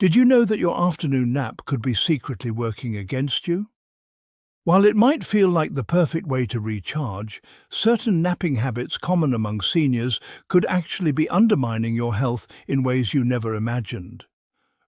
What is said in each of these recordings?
Did you know that your afternoon nap could be secretly working against you? While it might feel like the perfect way to recharge, certain napping habits common among seniors could actually be undermining your health in ways you never imagined.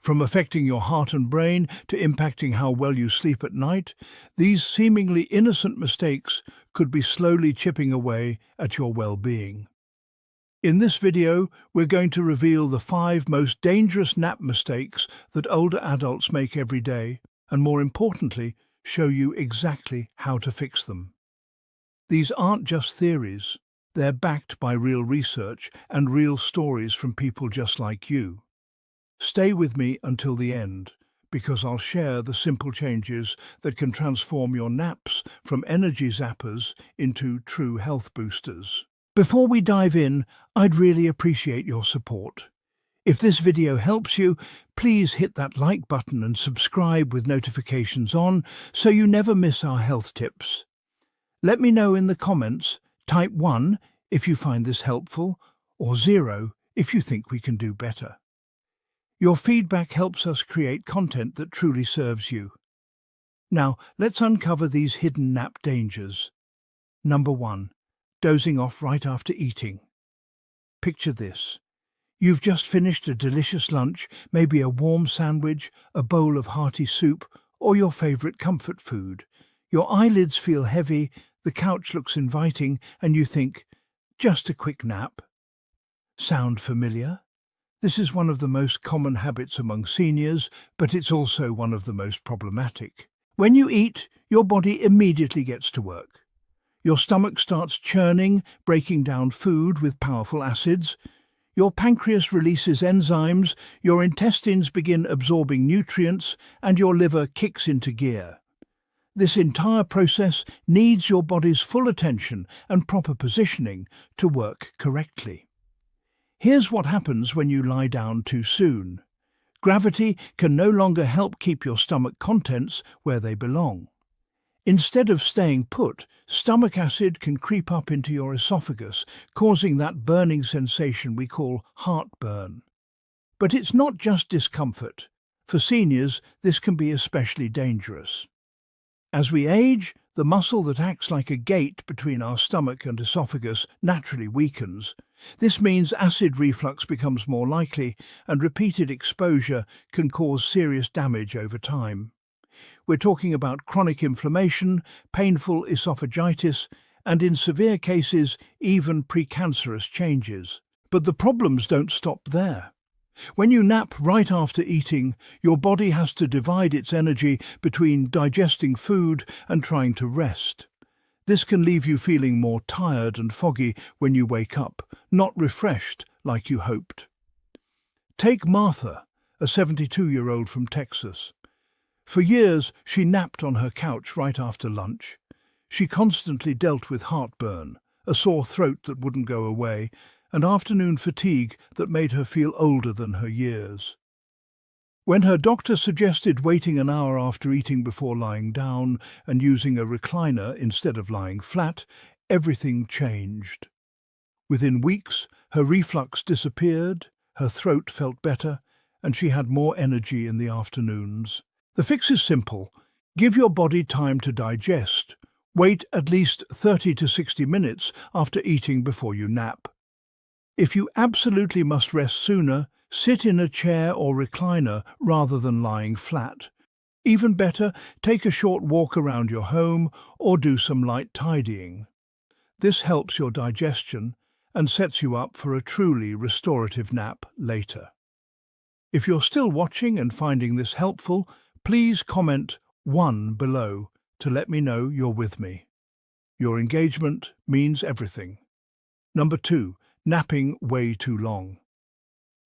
From affecting your heart and brain to impacting how well you sleep at night, these seemingly innocent mistakes could be slowly chipping away at your well-being. In this video, we're going to reveal the 5 most dangerous nap mistakes that older adults make every day, and more importantly, show you exactly how to fix them. These aren't just theories, they're backed by real research and real stories from people just like you. Stay with me until the end, because I'll share the simple changes that can transform your naps from energy zappers into true health boosters. Before we dive in, I'd really appreciate your support. If this video helps you, please hit that like button and subscribe with notifications on so you never miss our health tips. Let me know in the comments, type 1 if you find this helpful, or 0 if you think we can do better. Your feedback helps us create content that truly serves you. Now, let's uncover these hidden nap dangers. Number 1. Dozing off right after eating. Picture this. You've just finished a delicious lunch, maybe a warm sandwich, a bowl of hearty soup, or your favorite comfort food. Your eyelids feel heavy, the couch looks inviting, and you think, just a quick nap. Sound familiar? This is one of the most common habits among seniors, but it's also one of the most problematic. When you eat, your body immediately gets to work. Your stomach starts churning, breaking down food with powerful acids. Your pancreas releases enzymes, your intestines begin absorbing nutrients, and your liver kicks into gear. This entire process needs your body's full attention and proper positioning to work correctly. Here's what happens when you lie down too soon. Gravity can no longer help keep your stomach contents where they belong. Instead of staying put, stomach acid can creep up into your esophagus, causing that burning sensation we call heartburn. But it's not just discomfort. For seniors, this can be especially dangerous. As we age, the muscle that acts like a gate between our stomach and esophagus naturally weakens. This means acid reflux becomes more likely, and repeated exposure can cause serious damage over time. We're talking about chronic inflammation, painful esophagitis, and in severe cases, even precancerous changes. But the problems don't stop there. When you nap right after eating, your body has to divide its energy between digesting food and trying to rest. This can leave you feeling more tired and foggy when you wake up, not refreshed like you hoped. Take Martha, a 72-year-old from Texas. For years, she napped on her couch right after lunch. She constantly dealt with heartburn, a sore throat that wouldn't go away, and afternoon fatigue that made her feel older than her years. When her doctor suggested waiting an hour after eating before lying down and using a recliner instead of lying flat, everything changed. Within weeks, her reflux disappeared, her throat felt better, and she had more energy in the afternoons. The fix is simple. Give your body time to digest. Wait at least 30 to 60 minutes after eating before you nap. If you absolutely must rest sooner, sit in a chair or recliner rather than lying flat. Even better, take a short walk around your home or do some light tidying. This helps your digestion and sets you up for a truly restorative nap later. If you're still watching and finding this helpful, please comment 1 below to let me know you're with me. Your engagement means everything. Number 2. Napping way too long.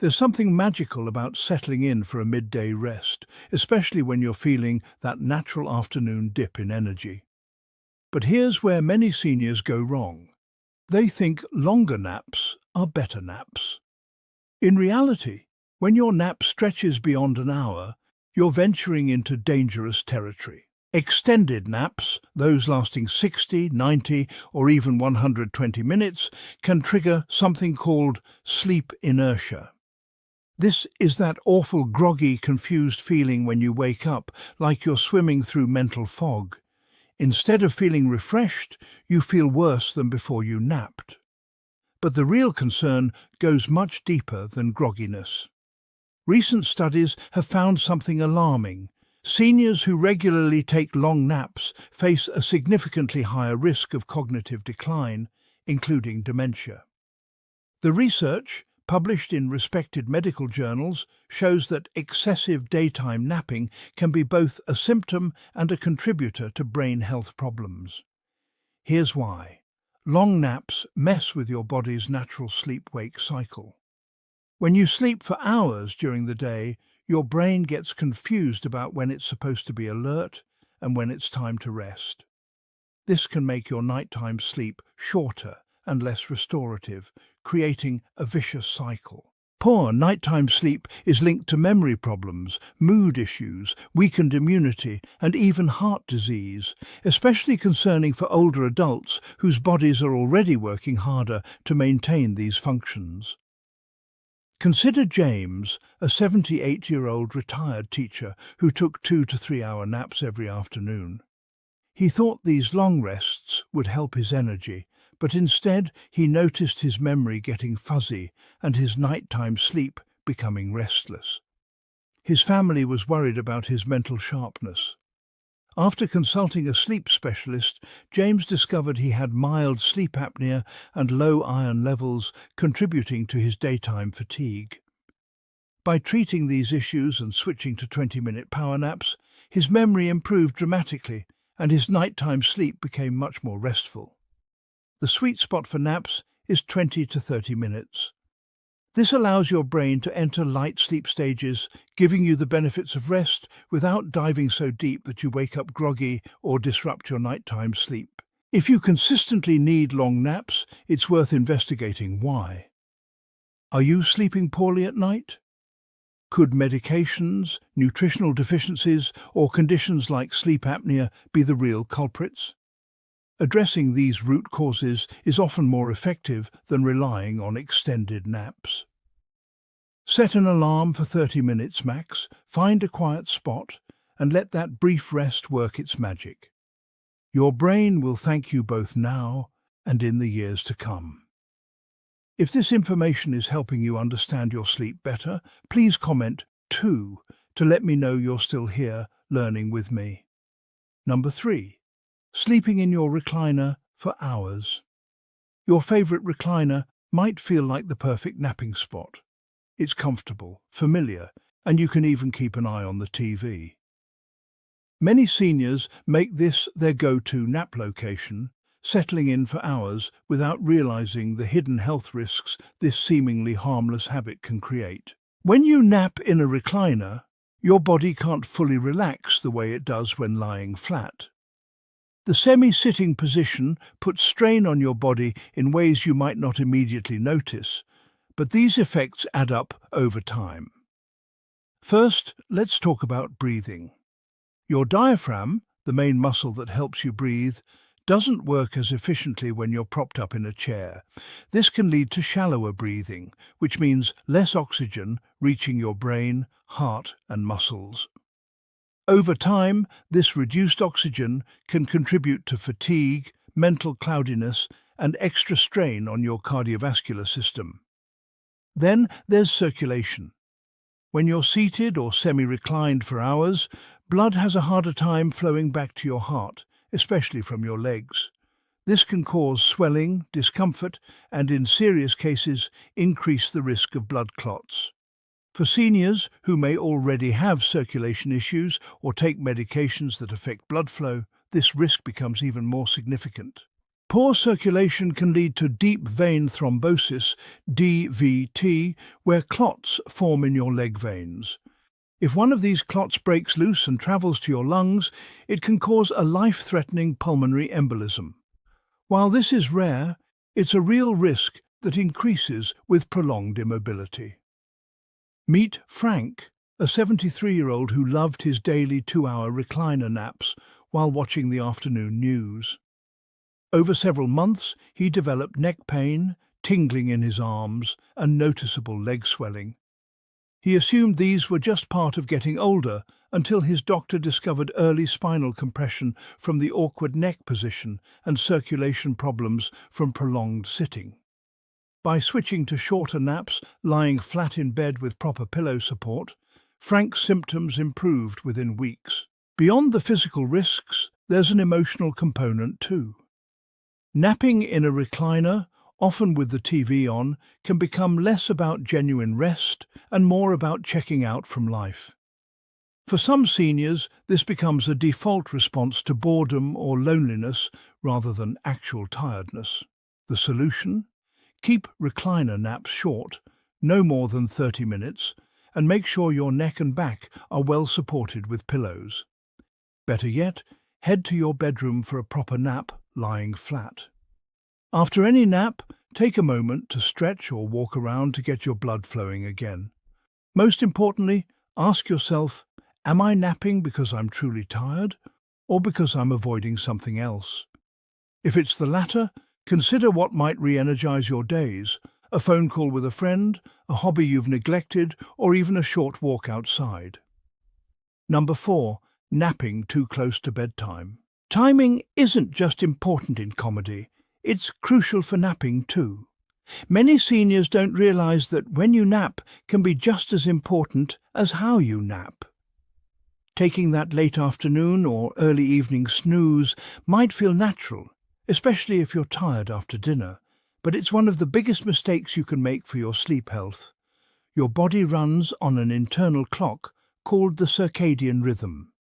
There's something magical about settling in for a midday rest, especially when you're feeling that natural afternoon dip in energy. But here's where many seniors go wrong. They think longer naps are better naps. In reality, when your nap stretches beyond an hour, you're venturing into dangerous territory. Extended naps, those lasting 60, 90, or even 120 minutes, can trigger something called sleep inertia. This is that awful groggy, confused feeling when you wake up, like you're swimming through mental fog. Instead of feeling refreshed, you feel worse than before you napped. But the real concern goes much deeper than grogginess. Recent studies have found something alarming. Seniors who regularly take long naps face a significantly higher risk of cognitive decline, including dementia. The research, published in respected medical journals, shows that excessive daytime napping can be both a symptom and a contributor to brain health problems. Here's why. Long naps mess with your body's natural sleep-wake cycle. When you sleep for hours during the day, your brain gets confused about when it's supposed to be alert and when it's time to rest. This can make your nighttime sleep shorter and less restorative, creating a vicious cycle. Poor nighttime sleep is linked to memory problems, mood issues, weakened immunity, and even heart disease, especially concerning for older adults whose bodies are already working harder to maintain these functions. Consider James, a 78-year-old retired teacher who took 2 to 3 hour naps every afternoon. He thought these long rests would help his energy, but instead he noticed his memory getting fuzzy and his nighttime sleep becoming restless. His family was worried about his mental sharpness. After consulting a sleep specialist, James discovered he had mild sleep apnea and low iron levels contributing to his daytime fatigue. By treating these issues and switching to 20-minute power naps, his memory improved dramatically and his nighttime sleep became much more restful. The sweet spot for naps is 20 to 30 minutes. This allows your brain to enter light sleep stages, giving you the benefits of rest without diving so deep that you wake up groggy or disrupt your nighttime sleep. If you consistently need long naps, it's worth investigating why. Are you sleeping poorly at night? Could medications, nutritional deficiencies, or conditions like sleep apnea be the real culprits? Addressing these root causes is often more effective than relying on extended naps. Set an alarm for 30 minutes max, find a quiet spot, and let that brief rest work its magic. Your brain will thank you both now and in the years to come. If this information is helping you understand your sleep better, please comment 2 to let me know you're still here learning with me. Number 3. Sleeping in your recliner for hours. Your favorite recliner might feel like the perfect napping spot. It's comfortable, familiar, and you can even keep an eye on the TV. Many seniors make this their go-to nap location, settling in for hours without realizing the hidden health risks this seemingly harmless habit can create. When you nap in a recliner, your body can't fully relax the way it does when lying flat. The semi-sitting position puts strain on your body in ways you might not immediately notice, but these effects add up over time. First, let's talk about breathing. Your diaphragm, the main muscle that helps you breathe, doesn't work as efficiently when you're propped up in a chair. This can lead to shallower breathing, which means less oxygen reaching your brain, heart, and muscles. Over time, this reduced oxygen can contribute to fatigue, mental cloudiness, and extra strain on your cardiovascular system. Then there's circulation. When you're seated or semi-reclined for hours, blood has a harder time flowing back to your heart, especially from your legs. This can cause swelling, discomfort, and in serious cases, increase the risk of blood clots. For seniors who may already have circulation issues or take medications that affect blood flow, this risk becomes even more significant. Poor circulation can lead to deep vein thrombosis, DVT, where clots form in your leg veins. If one of these clots breaks loose and travels to your lungs, it can cause a life-threatening pulmonary embolism. While this is rare, it's a real risk that increases with prolonged immobility. Meet Frank, a 73-year-old who loved his daily 2-hour recliner naps while watching the afternoon news. Over several months, he developed neck pain, tingling in his arms, and noticeable leg swelling. He assumed these were just part of getting older until his doctor discovered early spinal compression from the awkward neck position and circulation problems from prolonged sitting. By switching to shorter naps, lying flat in bed with proper pillow support, Frank's symptoms improved within weeks. Beyond the physical risks, there's an emotional component too. Napping in a recliner, often with the TV on, can become less about genuine rest and more about checking out from life. For some seniors, this becomes a default response to boredom or loneliness rather than actual tiredness. The solution? Keep recliner naps short, no more than 30 minutes, and make sure your neck and back are well supported with pillows. Better yet, head to your bedroom for a proper nap, lying flat. After any nap, take a moment to stretch or walk around to get your blood flowing again. Most importantly, ask yourself, am I napping because I'm truly tired or because I'm avoiding something else? If it's the latter, consider what might re-energize your days: a phone call with a friend, a hobby you've neglected, or even a short walk outside. Number 4. Napping too close to bedtime. Timing isn't just important in comedy, it's crucial for napping too. Many seniors don't realize that when you nap can be just as important as how you nap. Taking that late afternoon or early evening snooze might feel natural, especially if you're tired after dinner, but it's one of the biggest mistakes you can make for your sleep health. Your body runs on an internal clock called the circadian rhythm.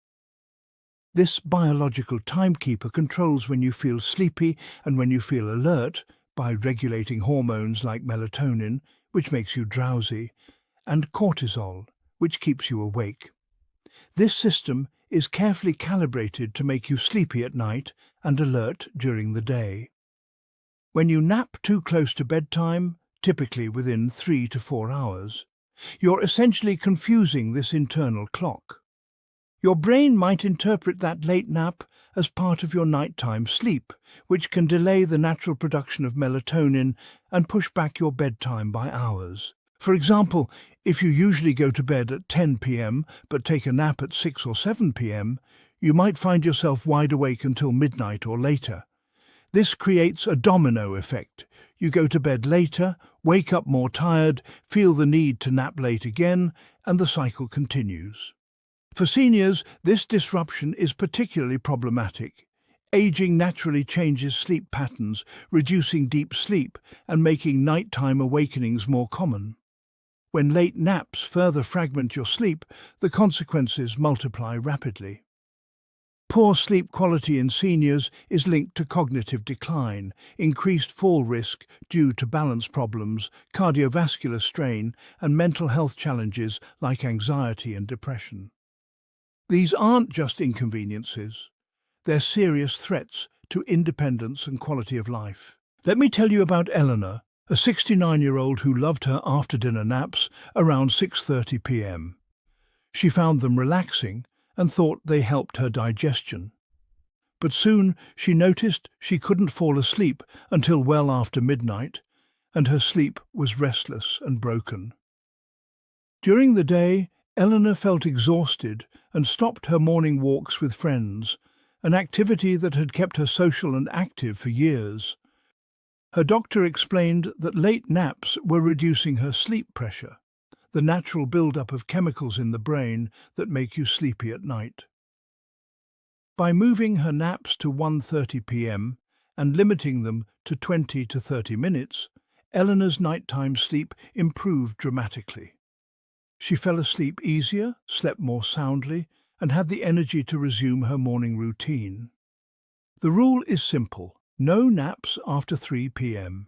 This biological timekeeper controls when you feel sleepy and when you feel alert by regulating hormones like melatonin, which makes you drowsy, and cortisol, which keeps you awake. This system is carefully calibrated to make you sleepy at night and alert during the day. When you nap too close to bedtime, typically within 3 to 4 hours, you're essentially confusing this internal clock. Your brain might interpret that late nap as part of your nighttime sleep, which can delay the natural production of melatonin and push back your bedtime by hours. For example, if you usually go to bed at 10 p.m. but take a nap at 6 or 7 p.m., you might find yourself wide awake until midnight or later. This creates a domino effect. You go to bed later, wake up more tired, feel the need to nap late again, and the cycle continues. For seniors, this disruption is particularly problematic. Aging naturally changes sleep patterns, reducing deep sleep and making nighttime awakenings more common. When late naps further fragment your sleep, the consequences multiply rapidly. Poor sleep quality in seniors is linked to cognitive decline, increased fall risk due to balance problems, cardiovascular strain, and mental health challenges like anxiety and depression. These aren't just inconveniences, they're serious threats to independence and quality of life. Let me tell you about Eleanor, a 69-year-old who loved her after-dinner naps around 6:30 p.m. She found them relaxing and thought they helped her digestion. But soon she noticed she couldn't fall asleep until well after midnight, and her sleep was restless and broken. During the day, Eleanor felt exhausted and stopped her morning walks with friends, an activity that had kept her social and active for years. Her doctor explained that late naps were reducing her sleep pressure, the natural buildup of chemicals in the brain that make you sleepy at night. By moving her naps to 1:30 p.m. and limiting them to 20 to 30 minutes, Eleanor's nighttime sleep improved dramatically. She fell asleep easier, slept more soundly, and had the energy to resume her morning routine. The rule is simple: no naps after 3 p.m.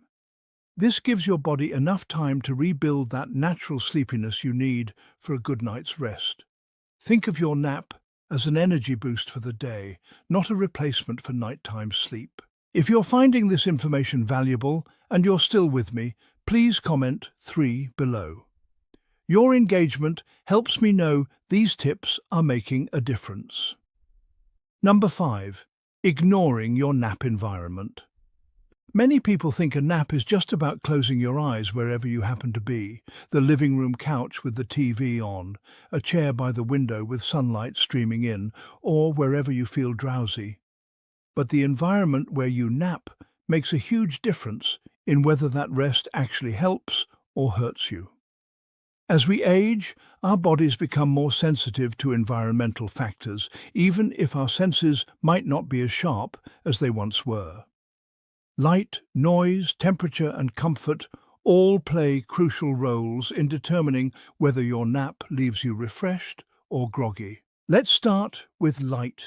This gives your body enough time to rebuild that natural sleepiness you need for a good night's rest. Think of your nap as an energy boost for the day, not a replacement for nighttime sleep. If you're finding this information valuable and you're still with me, please comment 3 below. Your engagement helps me know these tips are making a difference. Number 5. Ignoring your nap environment. Many people think a nap is just about closing your eyes wherever you happen to be, the living room couch with the TV on, a chair by the window with sunlight streaming in, or wherever you feel drowsy. But the environment where you nap makes a huge difference in whether that rest actually helps or hurts you. As we age, our bodies become more sensitive to environmental factors, even if our senses might not be as sharp as they once were. Light, noise, temperature and comfort all play crucial roles in determining whether your nap leaves you refreshed or groggy. Let's start with light.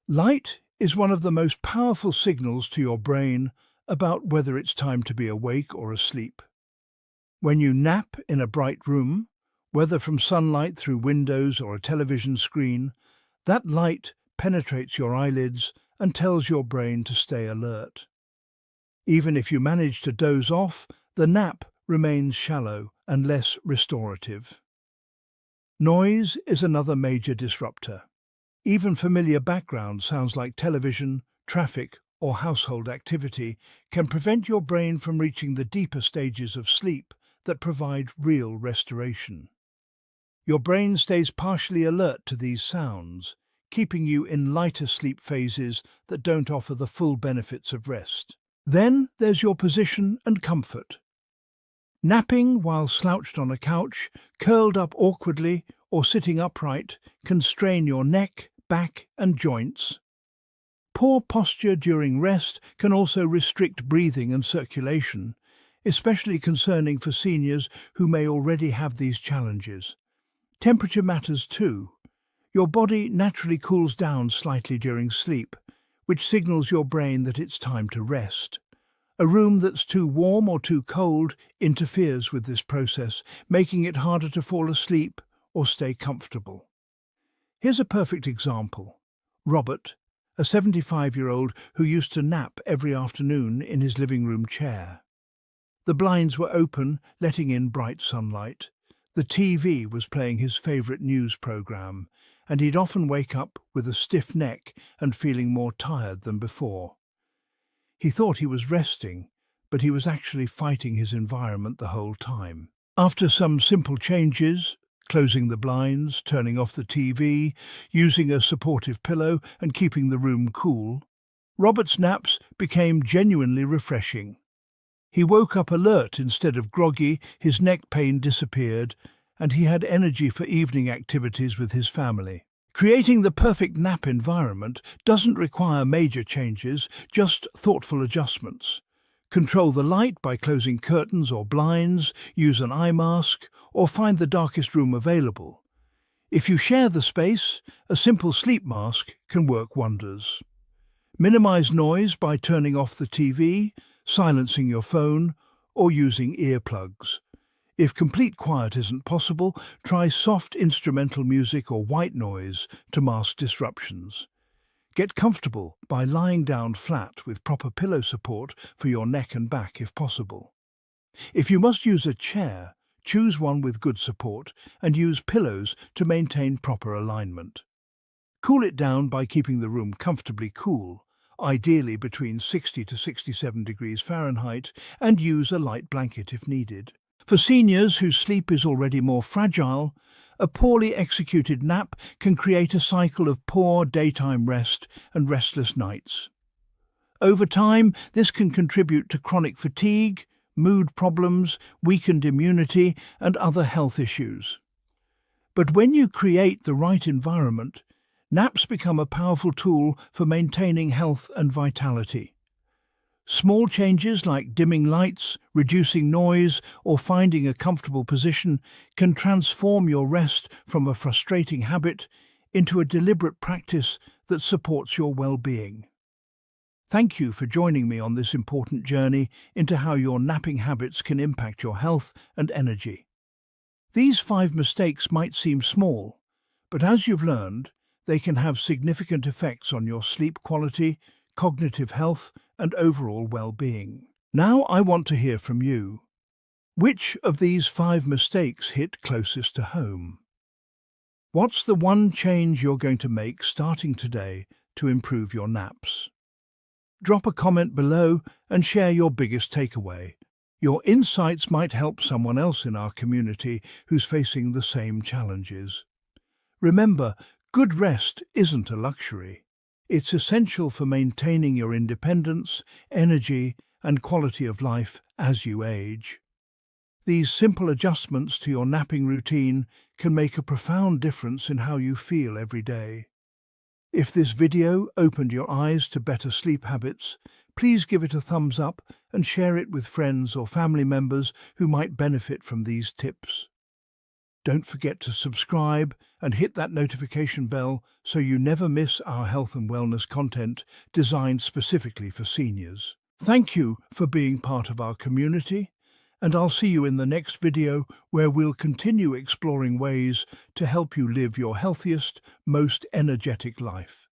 Light is one of the most powerful signals to your brain about whether it's time to be awake or asleep. When you nap in a bright room, whether from sunlight through windows or a television screen, that light penetrates your eyelids and tells your brain to stay alert. Even if you manage to doze off, the nap remains shallow and less restorative. Noise is another major disruptor. Even familiar background sounds like television, traffic, or household activity can prevent your brain from reaching the deeper stages of sleep that provide real restoration. Your brain stays partially alert to these sounds, keeping you in lighter sleep phases that don't offer the full benefits of rest. Then there's your position and comfort. Napping while slouched on a couch, curled up awkwardly, or sitting upright can strain your neck, back and joints. Poor posture during rest can also restrict breathing and circulation, especially concerning for seniors who may already have these challenges. Temperature matters too. Your body naturally cools down slightly during sleep, which signals your brain that it's time to rest. A room that's too warm or too cold interferes with this process, making it harder to fall asleep or stay comfortable. Here's a perfect example. Robert, a 75-year-old who used to nap every afternoon in his living room chair. The blinds were open, letting in bright sunlight. The TV was playing his favourite news programme, and he'd often wake up with a stiff neck and feeling more tired than before. He thought he was resting, but he was actually fighting his environment the whole time. After some simple changes, closing the blinds, turning off the TV, using a supportive pillow and keeping the room cool, Robert's naps became genuinely refreshing. He woke up alert instead of groggy, his neck pain disappeared, and he had energy for evening activities with his family. Creating the perfect nap environment doesn't require major changes, just thoughtful adjustments. Control the light by closing curtains or blinds, use an eye mask, or find the darkest room available. If you share the space, a simple sleep mask can work wonders. Minimize noise by turning off the TV, silencing your phone, or using earplugs. If complete quiet isn't possible, try soft instrumental music or white noise to mask disruptions. Get comfortable by lying down flat with proper pillow support for your neck and back if possible. If you must use a chair, choose one with good support and use pillows to maintain proper alignment. Cool it down by keeping the room comfortably cool, ideally between 60 to 67 degrees Fahrenheit, and use a light blanket if needed. For seniors whose sleep is already more fragile, a poorly executed nap can create a cycle of poor daytime rest and restless nights. Over time, this can contribute to chronic fatigue, mood problems, weakened immunity, and other health issues. But when you create the right environment, naps become a powerful tool for maintaining health and vitality. Small changes like dimming lights, reducing noise, or finding a comfortable position can transform your rest from a frustrating habit into a deliberate practice that supports your well-being. Thank you for joining me on this important journey into how your napping habits can impact your health and energy. These 5 mistakes might seem small, but as you've learned, they can have significant effects on your sleep quality, cognitive health, and overall well-being. Now I want to hear from you. Which of these 5 mistakes hit closest to home? What's the one change you're going to make starting today to improve your naps? Drop a comment below and share your biggest takeaway. Your insights might help someone else in our community who's facing the same challenges. Remember, good rest isn't a luxury. It's essential for maintaining your independence, energy, and quality of life as you age. These simple adjustments to your napping routine can make a profound difference in how you feel every day. If this video opened your eyes to better sleep habits, please give it a thumbs up and share it with friends or family members who might benefit from these tips. Don't forget to subscribe and hit that notification bell so you never miss our health and wellness content designed specifically for seniors. Thank you for being part of our community, and I'll see you in the next video where we'll continue exploring ways to help you live your healthiest, most energetic life.